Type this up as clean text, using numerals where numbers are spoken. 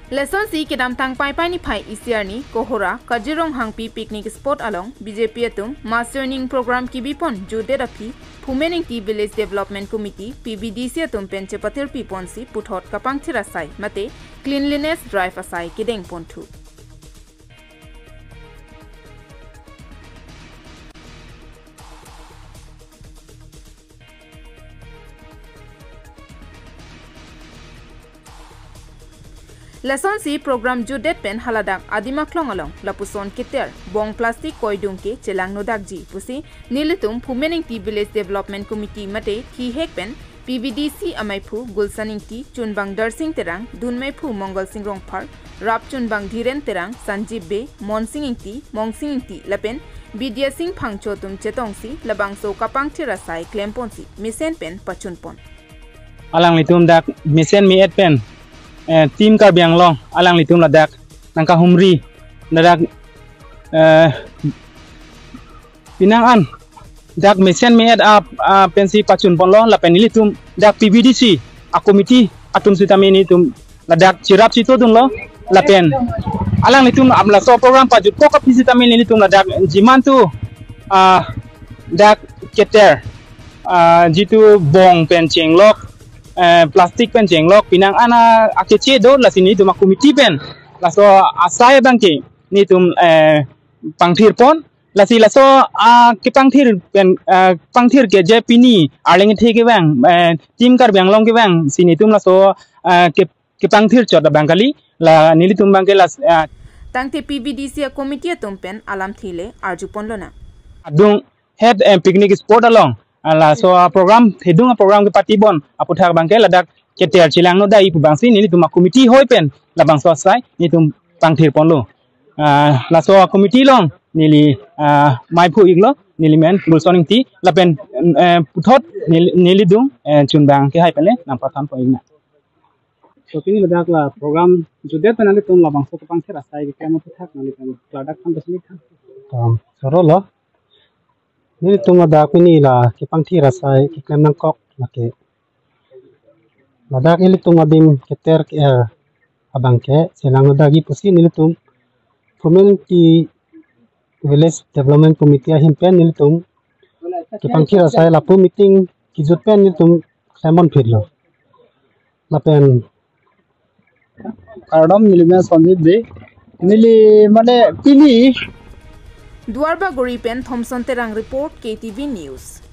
Lesson si kedam tang pai pai ni phai ECR ni Kohora Kajirong hangpi picnic spot along BJP atum mass training program ki bipon jude rapi Phumening T Village Development Committee PVDC atum penche patir pi ponsi puthot kapang thira sai mate cleanliness drive asai kideng pontu Lesson si program judet pen haladak adima klong along lapuson kiter bong plastic koidung ke chelang nodak ji pusi nilitum Phumening T Village Development Committee mate thi hek pen PVDC amaipu gulsaning ti chunbang darsing terang dunmaipu mongol sing rongphar rap chunbang dhiren terang sanjib be monsing ti mongsing ti lapen Bidya Singh phangcho tum chetong si labang so kapang thira sai klempon si misen pen pachunpon alang litum dak misen mi et pen tim ka biang long alang litum ladak nangka humri ladak pinangan dak mesen met pensi pacun ponlo la penilitum dak PVDC a komiti atum sitamini tum ladak cirap situ dun lo la pen alang litum amla so program pajut ko ka sitamini litum ladak jimantu dak keter jitu bong penceng lok plastik pen jenglok pinang ana akece do la sini duma komiti pen la so asai bangke ni tum pangthir pon la si la so ke pangthir pen pangthir ke je pini arleng the ke bang tim kar bang long ke bang sini tum la so ke pangthir chot bangali la nili tum bangke la tangte PVDC komiti tum pen alam thile arju ponlona adung head picnic spot along ala so program hedung program ke party bon aputhak bangke ladak keter chilang no dai pu bangsi ni tuma committee hoi pen la bang so sai ni tum pangthir ponlo la so committee long nili mai phu iglo nili men bulsoning ti la pen puthot nili dung chunbang ke hai pele nam pathan po igna so kini ladak la program judet penali tum la bang so pangthir asai ke kemo puthak nali pen ladak tham basni tham soro lo ni tunga dak ni la ki pangthi rasai ki klem nang kok lake ladak ni tunga dim keter ke abang ke selang dagi pusi ni tum Phumening T Village Development Committee him pen ni tum ki pangthi rasai la pu meeting ki jut pen ni tum lemon phirlo la pen kardom nilime sanjib de nili mane pini Duarba Gori pen Thompson terang report KTV News